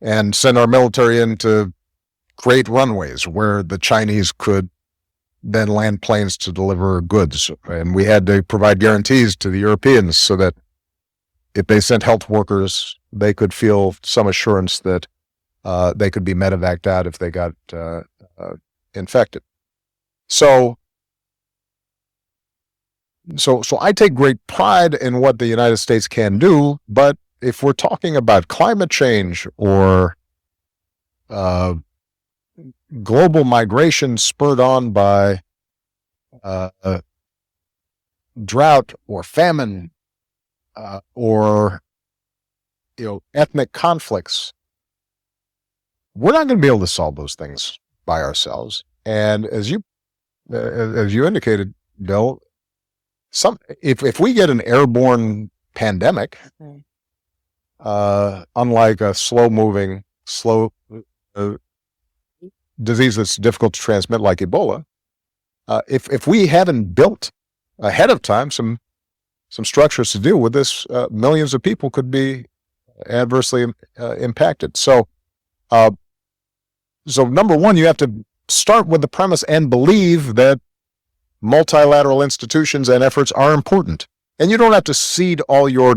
and send our military in to create runways where the Chinese could then land planes to deliver goods. And we had to provide guarantees to the Europeans so that if they sent health workers, they could feel some assurance that they could be medevaced out if they got infected. So I take great pride in what the United States can do, but if we're talking about climate change or global migration spurred on by drought or famine or ethnic conflicts, we're not going to be able to solve those things by ourselves. And as you indicated, Bill, if we get an airborne pandemic, unlike a slow disease that's difficult to transmit like Ebola, if we haven't built ahead of time some structures to deal with this, millions of people could be adversely impacted. So number one, you have to start with the premise and believe that multilateral institutions and efforts are important. And you don't have to cede all your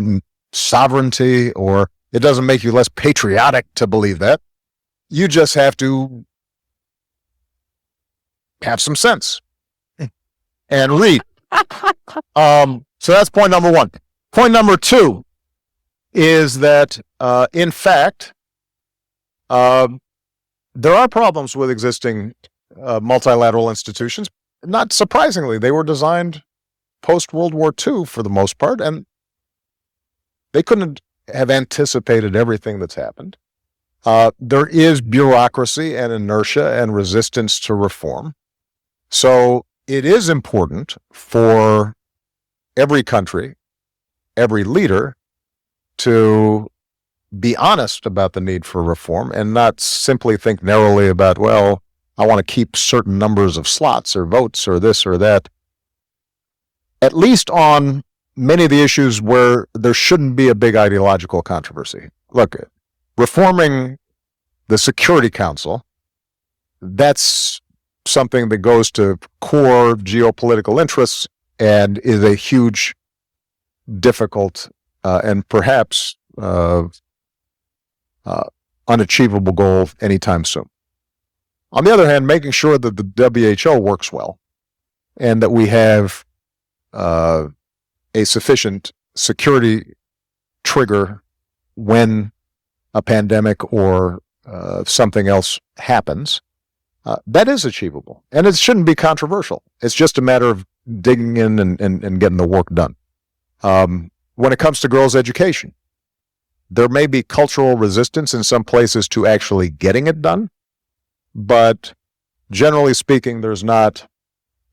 sovereignty, or it doesn't make you less patriotic to believe that. You just have to have some sense and read. So that's point number one. Point number two is that, in fact, there are problems with existing multilateral institutions. Not surprisingly, they were designed post-World War II for the most part, and they couldn't have anticipated everything that's happened. There is bureaucracy and inertia and resistance to reform. So it is important for every country, every leader, to be honest about the need for reform and not simply think narrowly about, well, I want to keep certain numbers of slots or votes or this or that. At least on many of the issues where there shouldn't be a big ideological controversy. Look, reforming the Security Council, that's something that goes to core geopolitical interests and is a huge, difficult, and perhaps unachievable goal anytime soon. On the other hand, making sure that the WHO works well and that we have a sufficient security trigger when a pandemic or something else happens, that is achievable. And it shouldn't be controversial. It's just a matter of digging in and getting the work done. When it comes to girls' education, there may be cultural resistance in some places to actually getting it done, but generally speaking, there aren't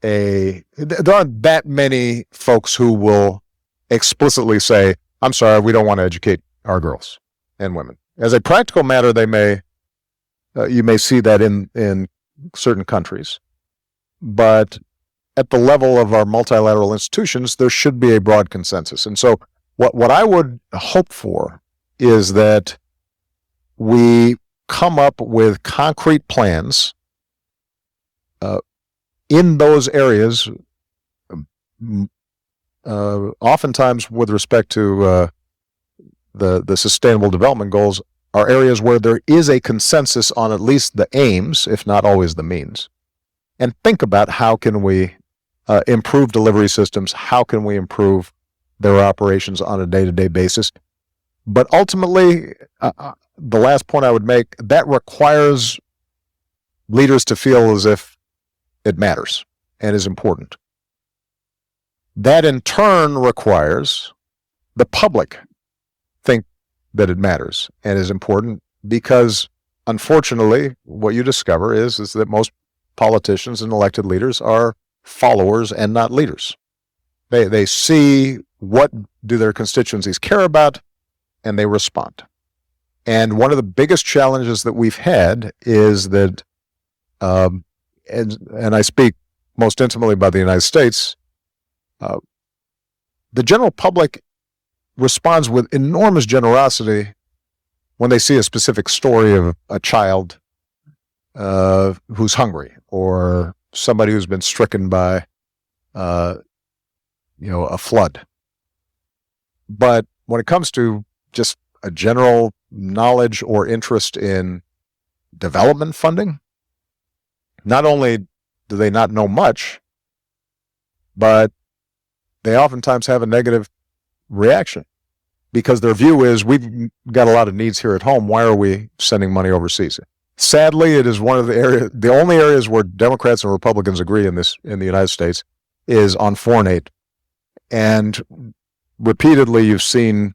that many folks who will explicitly say, I'm sorry, we don't want to educate our girls and women. As a practical matter, you may see that in certain countries, but at the level of our multilateral institutions, there should be a broad consensus. And so what I would hope for is that we come up with concrete plans in those areas, oftentimes with respect to the Sustainable Development Goals, are areas where there is a consensus on at least the aims, if not always the means. And think about how can we improve delivery systems, how can we improve their operations on a day-to-day basis. But ultimately, the last point I would make, that requires leaders to feel as if it matters and is important. That in turn requires the public think that it matters and is important, because unfortunately, what you discover is that most politicians and elected leaders are followers and not leaders. They see what do their constituencies care about, and they respond. And one of the biggest challenges that we've had is that, and I speak most intimately about the United States, the general public responds with enormous generosity when they see a specific story of a child who's hungry, or somebody who's been stricken by, a flood. But when it comes to just a general knowledge or interest in development funding, not only do they not know much, but they oftentimes have a negative reaction because their view is, we've got a lot of needs here at home. Why are we sending money overseas? Sadly, it is one of the only areas where Democrats and Republicans agree in the United States is on foreign aid. And repeatedly, you've seen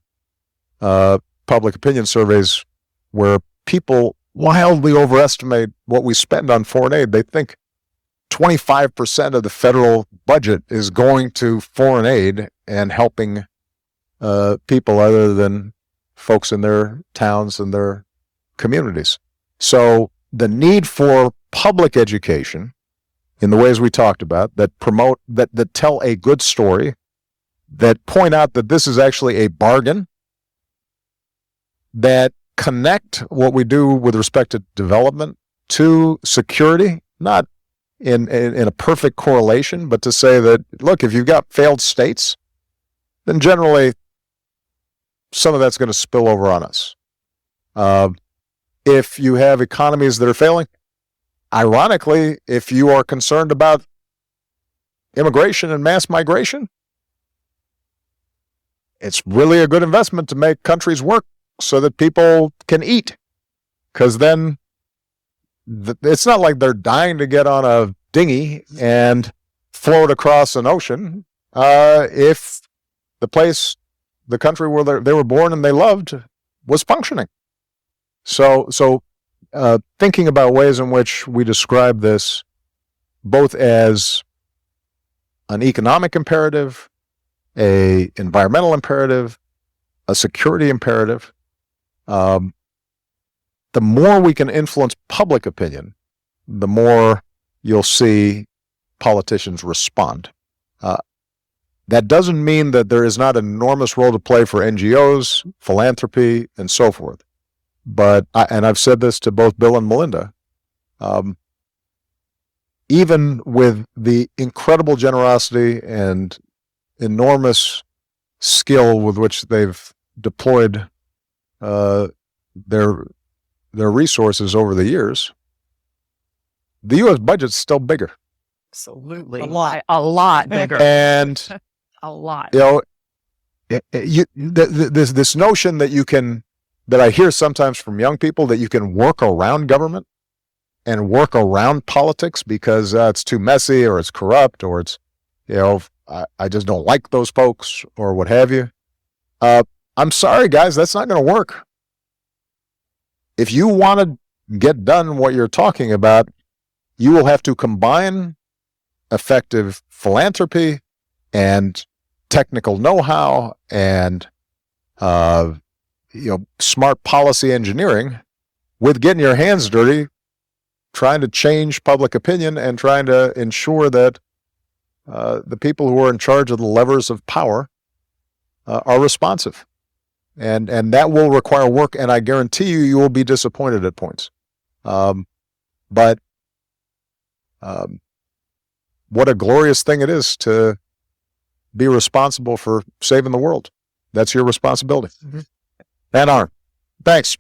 public opinion surveys where people wildly overestimate what we spend on foreign aid. They think 25% of the federal budget is going to foreign aid and helping people other than folks in their towns and their communities. So the need for public education in the ways we talked about, that promote, that tell a good story, that point out that this is actually a bargain, that connect what we do with respect to development to security, not in a perfect correlation, but to say that, look, if you've got failed states, then generally some of that's going to spill over on us. If you have economies that are failing, ironically, if you are concerned about immigration and mass migration, it's really a good investment to make countries work so that people can eat. Because then it's not like they're dying to get on a dinghy and float across an ocean. If the country where they were born and they loved was functioning. So thinking about ways in which we describe this both as an economic imperative, a environmental imperative, a security imperative, the more we can influence public opinion, the more you'll see politicians respond. That doesn't mean that there is not an enormous role to play for NGOs, philanthropy, and so forth. But, and I've said this to both Bill and Melinda, even with the incredible generosity and enormous skill with which they've deployed their resources over the years, the U.S. budget's still bigger. Absolutely. A lot bigger. And a lot. This notion that I hear sometimes from young people, that you can work around government and work around politics because it's too messy, or it's corrupt, or it's, I just don't like those folks, or what have you. I'm sorry, guys, that's not going to work. If you want to get done what you're talking about, you will have to combine effective philanthropy and technical know-how and smart policy engineering with getting your hands dirty, trying to change public opinion and trying to ensure that the people who are in charge of the levers of power are responsive. And that will require work, and I guarantee you will be disappointed at points. But what a glorious thing it is to be responsible for saving the world. That's your responsibility. Mm-hmm. And Arn, thanks.